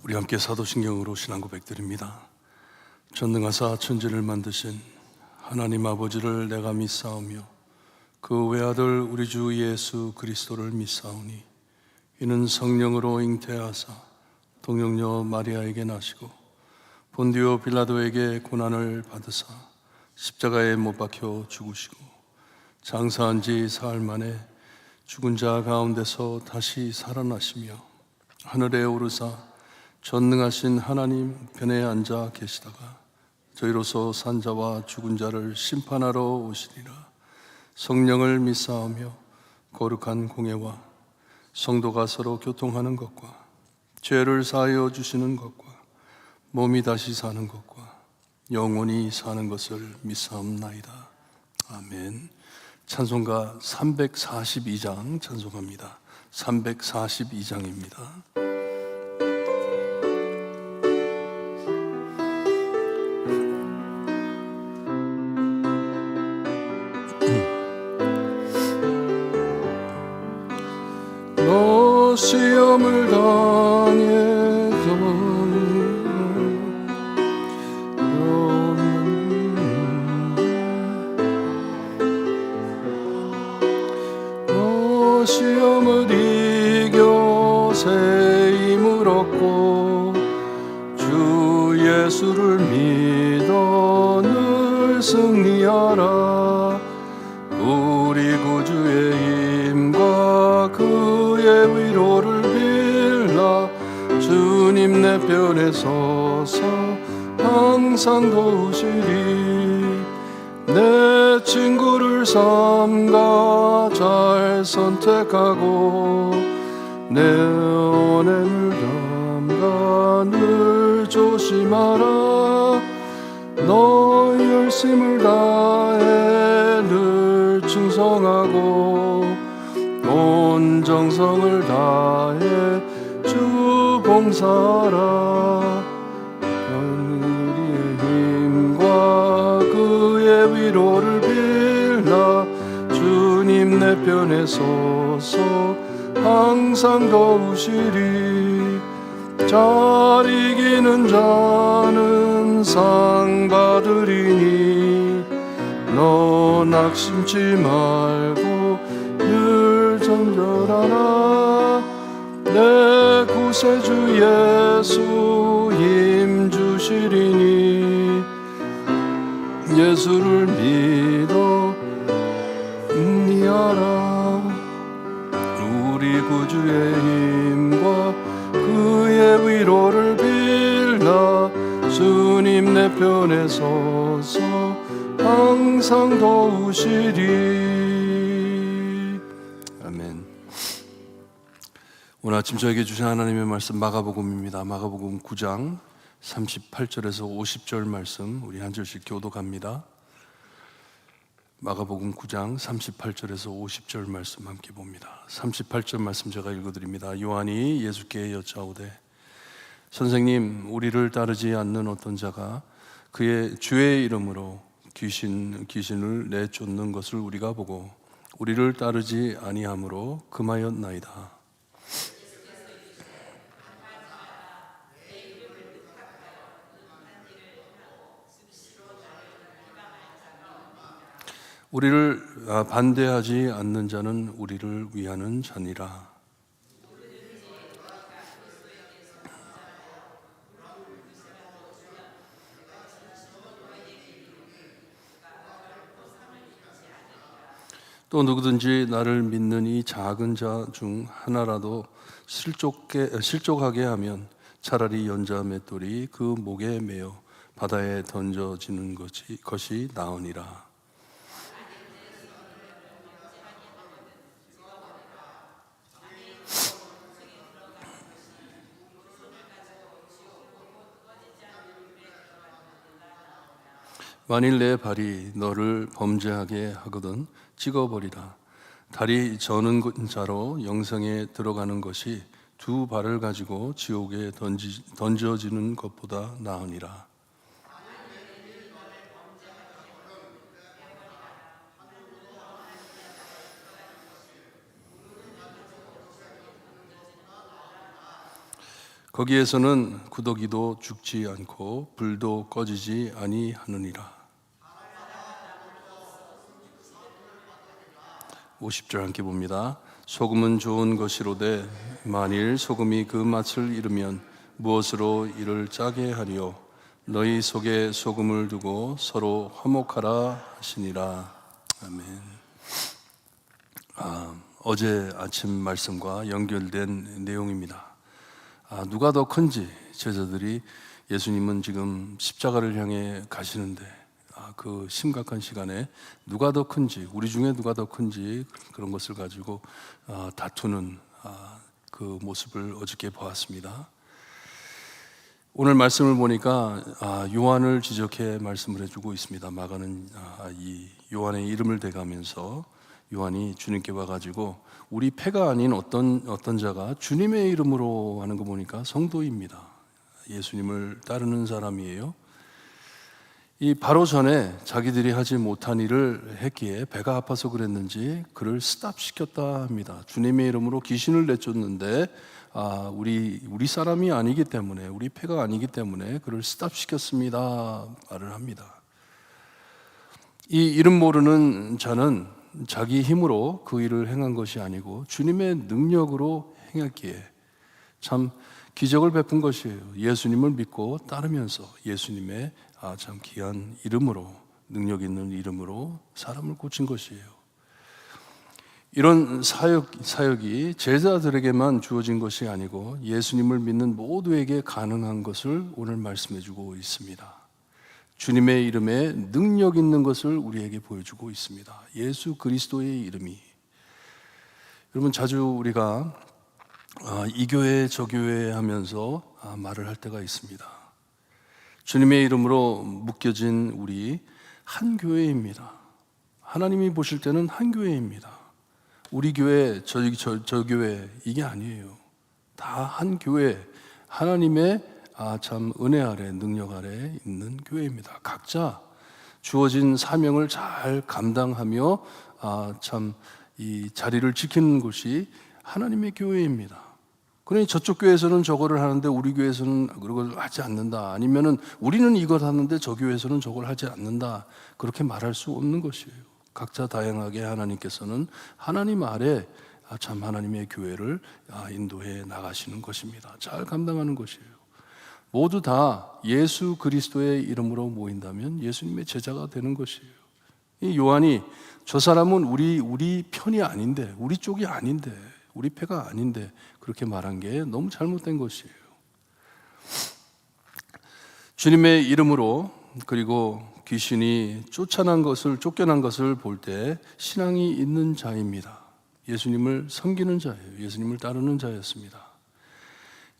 우리 함께 사도신경으로 신앙 고백드립니다. 전능하사 천지를 만드신 하나님 아버지를 내가 믿사오며 그 외아들 우리 주 예수 그리스도를 믿사오니 이는 성령으로 잉태하사 동정녀 마리아에게 나시고 본디오 빌라도에게 고난을 받으사 십자가에 못 박혀 죽으시고 장사한 지 사흘 만에 죽은 자 가운데서 다시 살아나시며 하늘에 오르사 전능하신 하나님 편에 앉아 계시다가 저희로서 산 자와 죽은 자를 심판하러 오시리라. 성령을 믿사오며 거룩한 공예와 성도가 서로 교통하는 것과 죄를 사하여 주시는 것과 몸이 다시 사는 것과 영원히 사는 것을 믿사옵나이다. 아멘. 찬송가 342장 찬송합니다. 342장입니다. 너 시험을 당해서 너 시험을 이겨 새 힘을 얻고 주 예수를 믿어 늘 승리하라. 우리 구주의 힘과 그의 위로를 빌라. 주님 내 편에 서서 항상 도우시리. 내 친구를 삼가 잘 선택하고 내 언행을 담가 늘 조심하라. 너 열심을 다해 늘 충성하고 온 정성을 다해 주 봉사하라. 우리의 힘과 그의 위로를 빌라. 주님 내 편에 서서 항상 도우시리. 잘 이기는 자는 상 받으리니 너 낙심치 말고 늘 정결하라. 내 구세주 예수 힘 주시리니 예수를 믿어 승리하라. 우리 구주의 힘과 그의 위로를 빌라. 주님 내 편에 서서 항상 도우시리. 아멘. 오늘 아침 저에게 주신 하나님의 말씀 마가복음입니다. 마가복음 9장 38절에서 50절 말씀 우리 한 절씩 교독합니다. 마가복음 9장 38절에서 50절 말씀 함께 봅니다. 38절 말씀 제가 읽어드립니다. 요한이 예수께 여짜오되 선생님, 우리를 따르지 않는 어떤 자가 그의 주의 이름으로 귀신을 내쫓는 것을 우리가 보고 우리를 따르지 아니함으로 금하였나이다. 우리를 반대하지 않는 자는 우리를 위하는 자니라. 또 누구든지 나를 믿는 이 작은 자 중 하나라도 실족하게 하면 차라리 연자 맷돌이 그 목에 매어 바다에 던져지는 것이 나으니라. 만일 내 발이 너를 범죄하게 하거든 찍어버리라. 다리 저는 자로 영생에 들어가는 것이 두 발을 가지고 지옥에 던져지는 것보다 나으니라. 거기에서는 구더기도 죽지 않고 불도 꺼지지 아니하느니라. 50절 함께 봅니다. 소금은 좋은 것이로되 만일 소금이 그 맛을 잃으면 무엇으로 이를 짜게 하리요. 너희 속에 소금을 두고 서로 화목하라 하시니라. 아멘. 어제 아침 말씀과 연결된 내용입니다. 누가 더 큰지, 제자들이 예수님은 지금 십자가를 향해 가시는데 그 심각한 시간에 누가 더 큰지, 우리 중에 누가 더 큰지 그런 것을 가지고 다투는 그 모습을 어저께 보았습니다. 오늘 말씀을 보니까 요한을 지적해 말씀을 해주고 있습니다. 마가는 이 요한의 이름을 대가면서 요한이 주님께 와가지고 우리 패가 아닌 어떤 자가 주님의 이름으로 하는 거 보니까 성도입니다. 예수님을 따르는 사람이에요. 이 바로 전에 자기들이 하지 못한 일을 했기에 배가 아파서 그랬는지 그를 스탑시켰다 합니다. 주님의 이름으로 귀신을 내쫓는데 우리 사람이 아니기 때문에, 우리 패가 아니기 때문에 그를 스탑시켰습니다 말을 합니다. 이 이름 모르는 자는 자기 힘으로 그 일을 행한 것이 아니고 주님의 능력으로 행했기에 참 기적을 베푼 것이에요. 예수님을 믿고 따르면서 예수님의 참 귀한 이름으로, 능력 있는 이름으로 사람을 고친 것이에요. 이런 사역이 제자들에게만 주어진 것이 아니고 예수님을 믿는 모두에게 가능한 것을 오늘 말씀해 주고 있습니다. 주님의 이름에 능력 있는 것을 우리에게 보여주고 있습니다. 예수 그리스도의 이름이. 여러분, 자주 우리가 이 교회 저 교회 하면서 말을 할 때가 있습니다. 주님의 이름으로 묶여진 우리 한 교회입니다. 하나님이 보실 때는 한 교회입니다. 우리 교회, 저 교회 이게 아니에요. 다 한 교회, 하나님의 참 은혜 아래, 능력 아래 있는 교회입니다. 각자 주어진 사명을 잘 감당하며 참 이 자리를 지키는 곳이 하나님의 교회입니다. 그러니 저쪽 교회에서는 저거를 하는데 우리 교회에서는 그걸 하지 않는다. 아니면은 우리는 이걸 하는데 저 교회에서는 저걸 하지 않는다. 그렇게 말할 수 없는 것이에요. 각자 다양하게 하나님께서는 하나님 아래 참 하나님의 교회를 인도해 나가시는 것입니다. 잘 감당하는 것이에요. 모두 다 예수 그리스도의 이름으로 모인다면 예수님의 제자가 되는 것이에요. 이 요한이 저 사람은 우리 편이 아닌데, 우리 쪽이 아닌데, 우리 패가 아닌데 그렇게 말한 게 너무 잘못된 것이에요. 주님의 이름으로 그리고 귀신이 쫓겨난 것을 볼 때 신앙이 있는 자입니다. 예수님을 섬기는 자예요. 예수님을 따르는 자였습니다.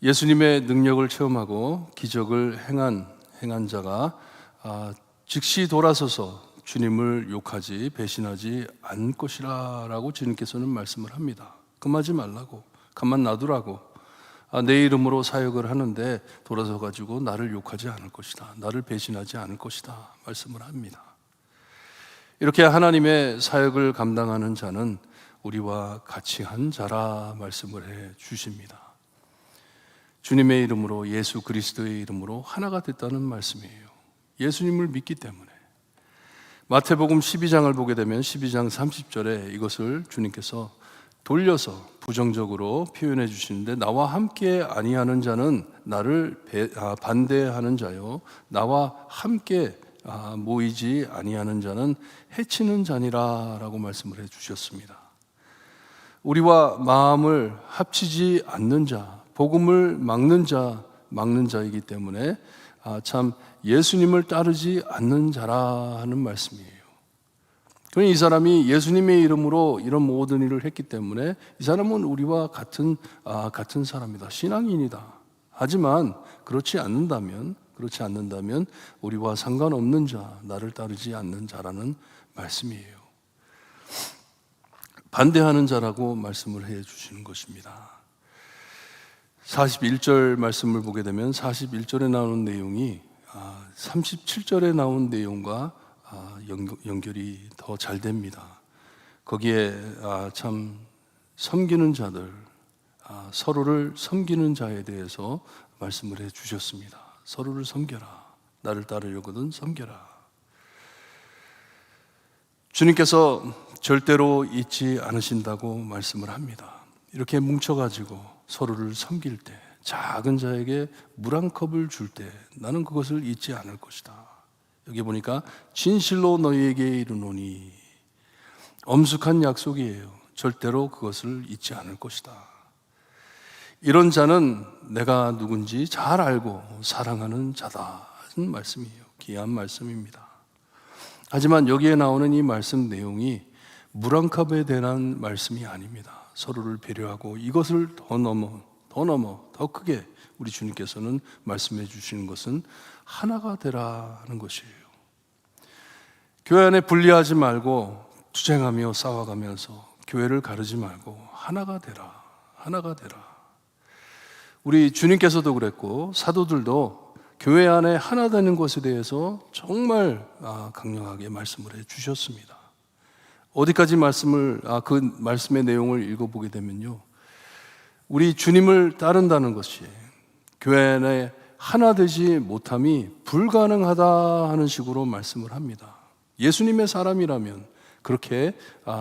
예수님의 능력을 체험하고 기적을 행한 자가 즉시 돌아서서 주님을 욕하지 배신하지 않을 것이라 라고 주님께서는 말씀을 합니다. 금하지 말라고, 가만 놔두라고. 내 이름으로 사역을 하는데 돌아서 가지고 나를 욕하지 않을 것이다, 나를 배신하지 않을 것이다 말씀을 합니다. 이렇게 하나님의 사역을 감당하는 자는 우리와 같이 한 자라 말씀을 해 주십니다. 주님의 이름으로, 예수 그리스도의 이름으로 하나가 됐다는 말씀이에요. 예수님을 믿기 때문에. 마태복음 12장을 보게 되면 12장 30절에 이것을 주님께서 돌려서 부정적으로 표현해 주시는데, 나와 함께 아니하는 자는 나를 반대하는 자요, 나와 함께 모이지 아니하는 자는 해치는 자니라 라고 말씀을 해 주셨습니다. 우리와 마음을 합치지 않는 자, 복음을 막는 자이기 때문에 참 예수님을 따르지 않는 자라 하는 말씀이에요. 그러니 이 사람이 예수님의 이름으로 이런 모든 일을 했기 때문에 이 사람은 우리와 같은 사람이다, 신앙인이다. 하지만 그렇지 않는다면 우리와 상관없는 자, 나를 따르지 않는 자라는 말씀이에요. 반대하는 자라고 말씀을 해 주시는 것입니다. 41절 말씀을 보게 되면 41절에 나오는 내용이 37절에 나온 내용과 연결이 더 잘 됩니다. 거기에 참 섬기는 자들, 서로를 섬기는 자에 대해서 말씀을 해 주셨습니다. 서로를 섬겨라. 나를 따르려거든 섬겨라. 주님께서 절대로 잊지 않으신다고 말씀을 합니다. 이렇게 뭉쳐가지고 서로를 섬길 때, 작은 자에게 물 한 컵을 줄 때 나는 그것을 잊지 않을 것이다. 여기 보니까 진실로 너희에게 이르노니, 엄숙한 약속이에요. 절대로 그것을 잊지 않을 것이다. 이런 자는 내가 누군지 잘 알고 사랑하는 자다 하는 말씀이에요. 귀한 말씀입니다. 하지만 여기에 나오는 이 말씀 내용이 물 한 컵에 대한 말씀이 아닙니다. 서로를 배려하고 이것을 더 넘어 더 크게 우리 주님께서는 말씀해 주시는 것은 하나가 되라 하는 것이에요. 교회 안에 분리하지 말고 투쟁하며 싸워가면서 교회를 가르지 말고 하나가 되라. 우리 주님께서도 그랬고 사도들도 교회 안에 하나 되는 것에 대해서 정말 강력하게 말씀을 해 주셨습니다. 어디까지 그 말씀의 내용을 읽어보게 되면요, 우리 주님을 따른다는 것이 교회 안에 하나 되지 못함이 불가능하다 하는 식으로 말씀을 합니다. 예수님의 사람이라면 그렇게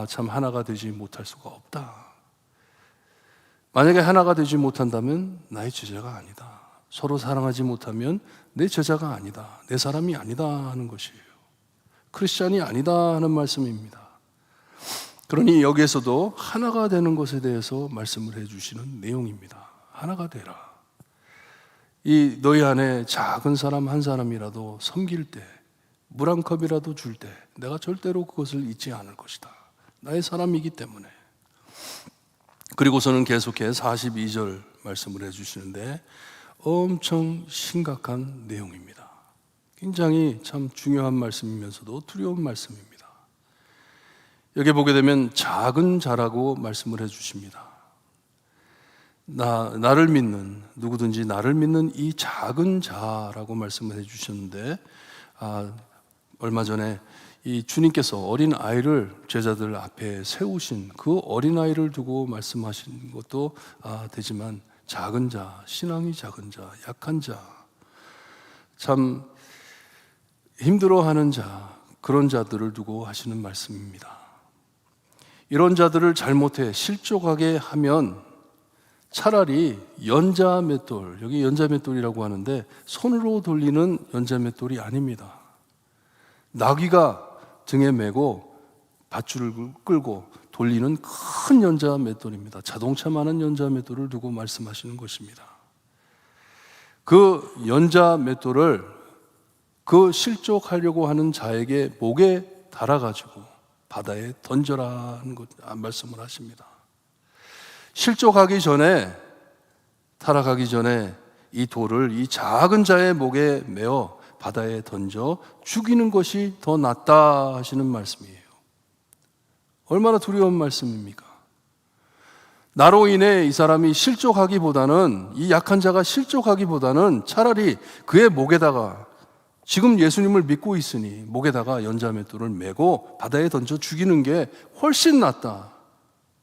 참 하나가 되지 못할 수가 없다. 만약에 하나가 되지 못한다면 나의 제자가 아니다. 서로 사랑하지 못하면 내 제자가 아니다. 내 사람이 아니다 하는 것이에요. 크리스찬이 아니다 하는 말씀입니다. 그러니 여기에서도 하나가 되는 것에 대해서 말씀을 해주시는 내용입니다. 하나가 되라. 이 너희 안에 작은 사람 한 사람이라도 섬길 때, 물 한 컵이라도 줄 때 내가 절대로 그것을 잊지 않을 것이다. 나의 사람이기 때문에. 그리고서는 계속해 42절 말씀을 해주시는데 엄청 심각한 내용입니다. 굉장히 참 중요한 말씀이면서도 두려운 말씀입니다. 여기 보게 되면 작은 자라고 말씀을 해주십니다. 나를 믿는, 누구든지 나를 믿는 이 작은 자라고 말씀을 해주셨는데, 얼마 전에 이 주님께서 어린 아이를 제자들 앞에 세우신 그 어린 아이를 두고 말씀하신 것도 되지만, 작은 자, 신앙이 작은 자, 약한 자, 참 힘들어하는 자, 그런 자들을 두고 하시는 말씀입니다. 이런 자들을 잘못해 실족하게 하면 차라리 연자맷돌, 여기 연자맷돌이라고 하는데 손으로 돌리는 연자맷돌이 아닙니다. 나귀가 등에 메고 밧줄을 끌고 돌리는 큰 연자맷돌입니다. 자동차만한 연자맷돌을 두고 말씀하시는 것입니다. 그 연자맷돌을 그 실족하려고 하는 자에게 목에 달아가지고 바다에 던져라는 것 말씀을 하십니다. 실족하기 전에, 타락하기 전에 이 돌을 이 작은 자의 목에 메어 바다에 던져 죽이는 것이 더 낫다 하시는 말씀이에요. 얼마나 두려운 말씀입니까? 나로 인해 이 사람이 실족하기보다는, 이 약한 자가 실족하기보다는 차라리 그의 목에다가, 지금 예수님을 믿고 있으니 목에다가 연자맷돌을 메고 바다에 던져 죽이는 게 훨씬 낫다.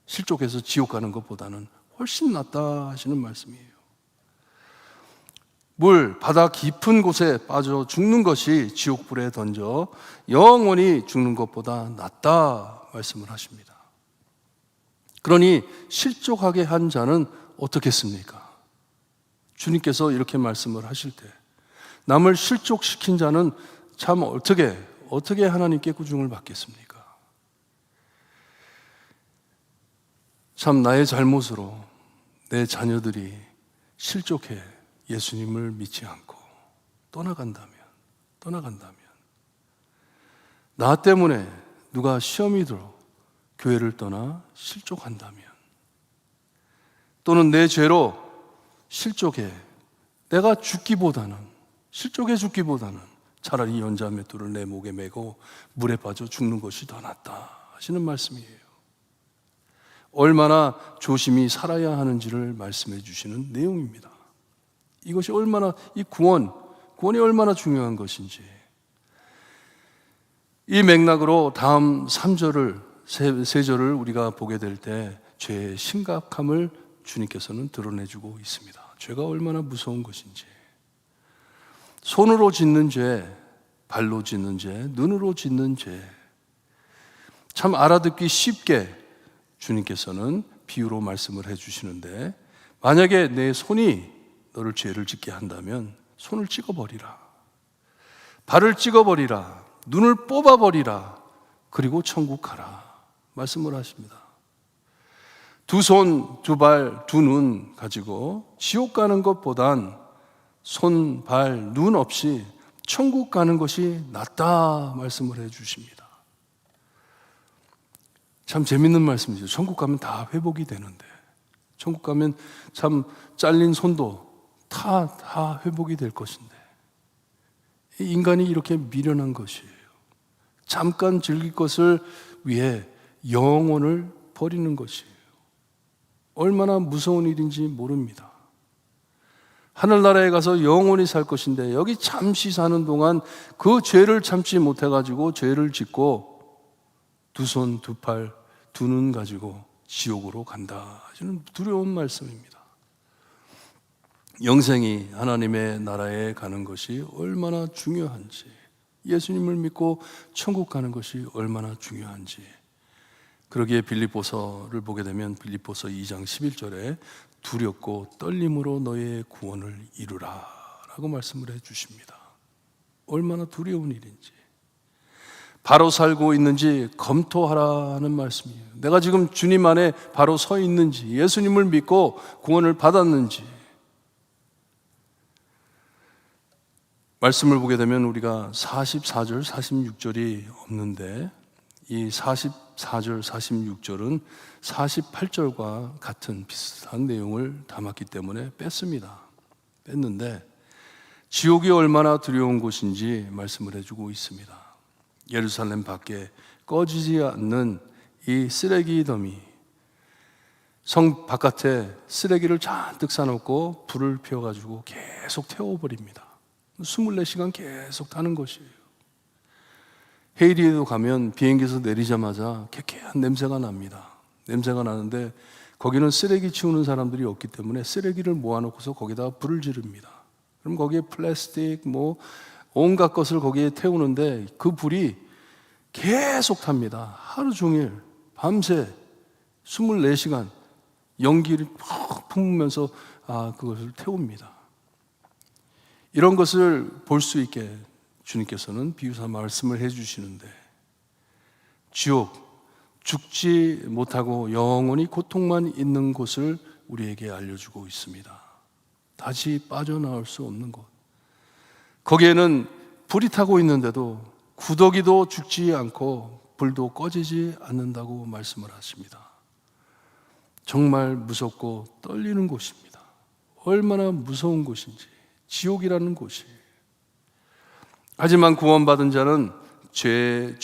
실족해서 지옥 가는 것보다는 훨씬 낫다 하시는 말씀이에요. 바다 깊은 곳에 빠져 죽는 것이 지옥불에 던져 영원히 죽는 것보다 낫다 말씀을 하십니다. 그러니 실족하게 한 자는 어떻겠습니까? 주님께서 이렇게 말씀을 하실 때 남을 실족시킨 자는 참 어떻게 하나님께 꾸중을 받겠습니까? 참 나의 잘못으로 내 자녀들이 실족해 예수님을 믿지 않고 떠나간다면 나 때문에 누가 시험이 들어 교회를 떠나 실족한다면, 또는 내 죄로 실족해 내가 실족해 죽기보다는 차라리 연자맷돌을 내 목에 메고 물에 빠져 죽는 것이 더 낫다 하시는 말씀이에요. 얼마나 조심히 살아야 하는지를 말씀해 주시는 내용입니다. 이것이 얼마나, 이 구원이 얼마나 중요한 것인지. 이 맥락으로 다음 3절을, 세 절을 우리가 보게 될 때 죄의 심각함을 주님께서는 드러내주고 있습니다. 죄가 얼마나 무서운 것인지. 손으로 짓는 죄, 발로 짓는 죄, 눈으로 짓는 죄. 참 알아듣기 쉽게 주님께서는 비유로 말씀을 해주시는데, 만약에 내 손이 너를 죄를 짓게 한다면 손을 찍어버리라. 발을 찍어버리라. 눈을 뽑아버리라. 그리고 천국 가라. 말씀을 하십니다. 두 손, 두 발, 두 눈 가지고 지옥 가는 것보단 손, 발, 눈 없이 천국 가는 것이 낫다 말씀을 해 주십니다. 참 재밌는 말씀이죠. 천국 가면 다 회복이 되는데, 천국 가면 참 잘린 손도 다 회복이 될 것인데, 인간이 이렇게 미련한 것이에요. 잠깐 즐길 것을 위해 영혼을 버리는 것이에요. 얼마나 무서운 일인지 모릅니다. 하늘나라에 가서 영원히 살 것인데, 여기 잠시 사는 동안 그 죄를 참지 못해가지고 죄를 짓고 두 손, 두 팔, 두 눈 가지고 지옥으로 간다 하시는 두려운 말씀입니다. 영생이 하나님의 나라에 가는 것이 얼마나 중요한지, 예수님을 믿고 천국 가는 것이 얼마나 중요한지. 그러기에 빌립보서를 보게 되면 빌립보서 2장 11절에 두렵고 떨림으로 너의 구원을 이루라 라고 말씀을 해 주십니다. 얼마나 두려운 일인지, 바로 살고 있는지 검토하라는 말씀이에요. 내가 지금 주님 안에 바로 서 있는지, 예수님을 믿고 구원을 받았는지. 말씀을 보게 되면 우리가 44절, 46절이 없는데, 이 44절, 46절은 48절과 같은 비슷한 내용을 담았기 때문에 뺐습니다. 뺐는데 지옥이 얼마나 두려운 곳인지 말씀을 해주고 있습니다. 예루살렘 밖에 꺼지지 않는 이 쓰레기 더미, 성 바깥에 쓰레기를 잔뜩 싸놓고 불을 피워가지고 계속 태워버립니다. 24시간 계속 타는 것이에요. 헤이리에도 가면 비행기에서 내리자마자 쾌쾌한 냄새가 납니다. 냄새가 나는데 거기는 쓰레기 치우는 사람들이 없기 때문에 쓰레기를 모아놓고서 거기다 불을 지릅니다. 그럼 거기에 플라스틱 온갖 것을 거기에 태우는데 그 불이 계속 탑니다. 하루 종일 밤새 24시간 연기를 푹 품으면서 그것을 태웁니다. 이런 것을 볼 수 있게 주님께서는 비유사 말씀을 해주시는데, 지옥, 죽지 못하고 영원히 고통만 있는 곳을 우리에게 알려주고 있습니다. 다시 빠져나올 수 없는 곳. 거기에는 불이 타고 있는데도 구더기도 죽지 않고 불도 꺼지지 않는다고 말씀을 하십니다. 정말 무섭고 떨리는 곳입니다. 얼마나 무서운 곳인지, 지옥이라는 곳이. 하지만 구원받은 자는 죄를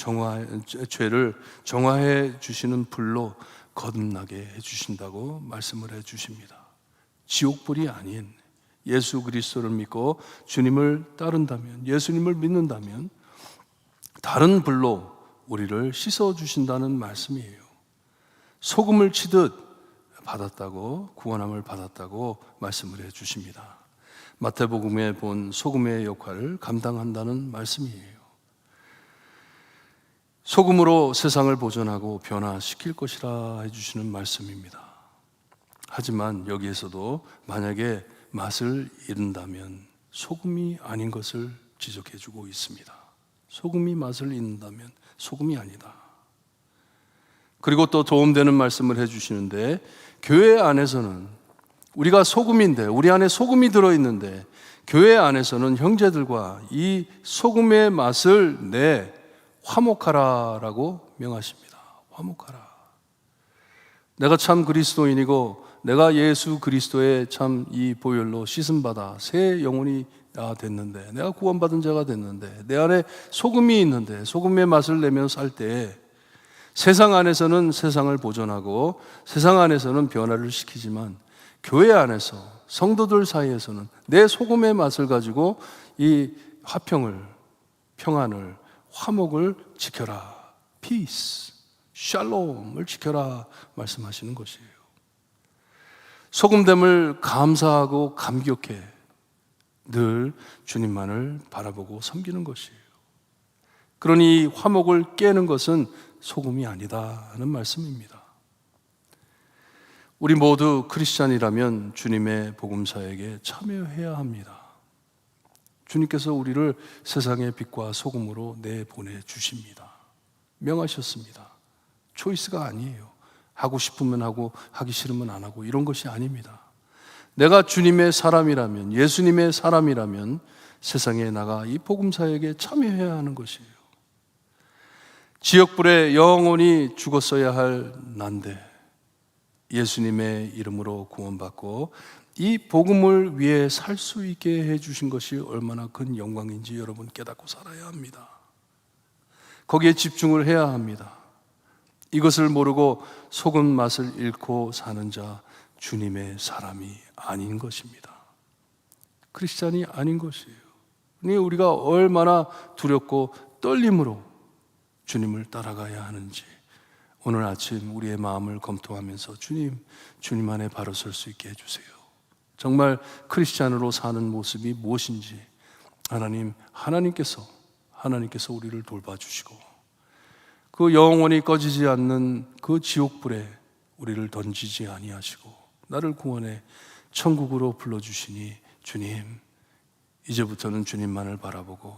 정화해 주시는 불로 거듭나게 해주신다고 말씀을 해주십니다. 지옥불이 아닌 예수 그리스도를 믿고 주님을 따른다면, 예수님을 믿는다면 다른 불로 우리를 씻어주신다는 말씀이에요. 소금을 치듯 받았다고, 구원함을 받았다고 말씀을 해주십니다. 마태복음에 본 소금의 역할을 감당한다는 말씀이에요. 소금으로 세상을 보존하고 변화시킬 것이라 해주시는 말씀입니다. 하지만 여기에서도 만약에 맛을 잃는다면 소금이 아닌 것을 지적해주고 있습니다. 소금이 맛을 잃는다면 소금이 아니다. 그리고 또 도움되는 말씀을 해주시는데, 교회 안에서는 우리가 소금인데, 우리 안에 소금이 들어있는데, 교회 안에서는 형제들과 이 소금의 맛을 내 화목하라라고 명하십니다. 화목하라. 내가 참 그리스도인이고 내가 예수 그리스도의 참 이 보혈로 씻음받아 새 영혼이 됐는데, 내가 구원받은 자가 됐는데, 내 안에 소금이 있는데 소금의 맛을 내며 살 때, 세상 안에서는 세상을 보존하고 세상 안에서는 변화를 시키지만 교회 안에서 성도들 사이에서는 내 소금의 맛을 가지고 이 화평을, 평안을, 화목을 지켜라. 피스, 샬롬을 지켜라 말씀하시는 것이에요. 소금됨을 감사하고 감격해 늘 주님만을 바라보고 섬기는 것이에요. 그러니 화목을 깨는 것은 소금이 아니다 하는 말씀입니다. 우리 모두 크리스찬이라면 주님의 복음사역에 참여해야 합니다. 주님께서 우리를 세상의 빛과 소금으로 내보내 주십니다. 명하셨습니다. 초이스가 아니에요. 하고 싶으면 하고 하기 싫으면 안 하고 이런 것이 아닙니다. 내가 주님의 사람이라면, 예수님의 사람이라면 세상에 나가 이 복음사역에 참여해야 하는 것이에요. 지역불에 영원히 죽었어야 할 난데 예수님의 이름으로 구원받고 이 복음을 위해 살 수 있게 해주신 것이 얼마나 큰 영광인지 여러분 깨닫고 살아야 합니다. 거기에 집중을 해야 합니다. 이것을 모르고 소금 맛을 잃고 사는 자 주님의 사람이 아닌 것입니다. 크리스찬이 아닌 것이에요. 우리가 얼마나 두렵고 떨림으로 주님을 따라가야 하는지 오늘 아침 우리의 마음을 검토하면서 주님 안에 바로 설 수 있게 해주세요. 정말 크리스찬으로 사는 모습이 무엇인지 하나님께서 우리를 돌봐주시고 그 영원히 꺼지지 않는 그 지옥불에 우리를 던지지 아니하시고 나를 구원해 천국으로 불러주시니 주님, 이제부터는 주님만을 바라보고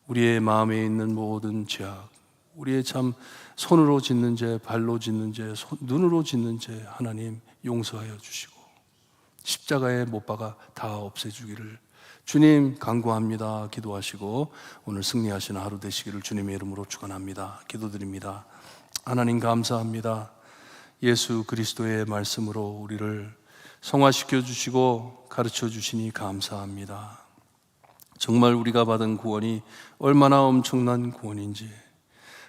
우리의 마음에 있는 모든 죄악, 우리의 참 손으로 짓는 죄, 발로 짓는 죄, 눈으로 짓는 죄 하나님 용서하여 주시고 십자가에 못 박아 다 없애주기를 주님 간구합니다. 기도하시고 오늘 승리하시는 하루 되시기를 주님의 이름으로 축원합니다. 기도드립니다. 하나님 감사합니다. 예수 그리스도의 말씀으로 우리를 성화시켜 주시고 가르쳐 주시니 감사합니다. 정말 우리가 받은 구원이 얼마나 엄청난 구원인지,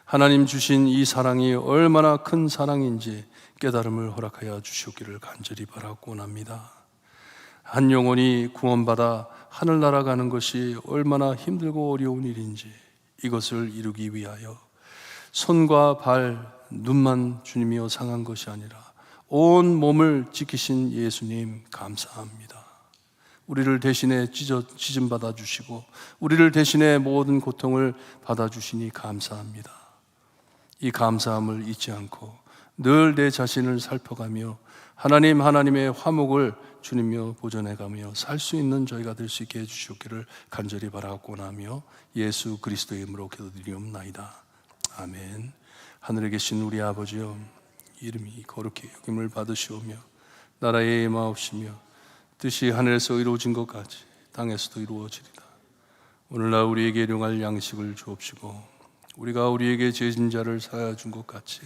하나님 주신 이 사랑이 얼마나 큰 사랑인지 깨달음을 허락하여 주시기를 간절히 바라고 원합니다. 한 영혼이 구원받아 하늘나라 가는 것이 얼마나 힘들고 어려운 일인지 이것을 이루기 위하여 손과 발, 눈만 주님이여 상한 것이 아니라 온 몸을 지키신 예수님 감사합니다. 우리를 대신에 찢음 받아주시고 우리를 대신에 모든 고통을 받아주시니 감사합니다. 이 감사함을 잊지 않고 늘 내 자신을 살펴가며 하나님의 화목을 주님이여 보존해가며 살 수 있는 저희가 될 수 있게 해주시기를 간절히 바라고 원하며 예수 그리스도의 이름으로 기도드리옵나이다. 아멘. 하늘에 계신 우리 아버지여, 이름이 거룩히 여김을 받으시오며 나라의 임하옵시며 뜻이 하늘에서 이루어진 것 같이 땅에서도 이루어지리다. 오늘날 우리에게 일용할 양식을 주옵시고 우리가 우리에게 죄진 자를 사하여 준 것 같이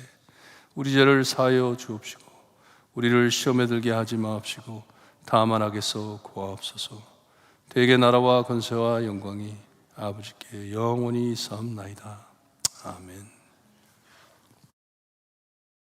우리 죄를 사하여 주옵시고 우리를 시험에 들게 하지 마옵시고 다만 악에서 구하옵소서. 대개 나라와 권세와 영광이 아버지께 영원히 있사옵나이다. 아멘.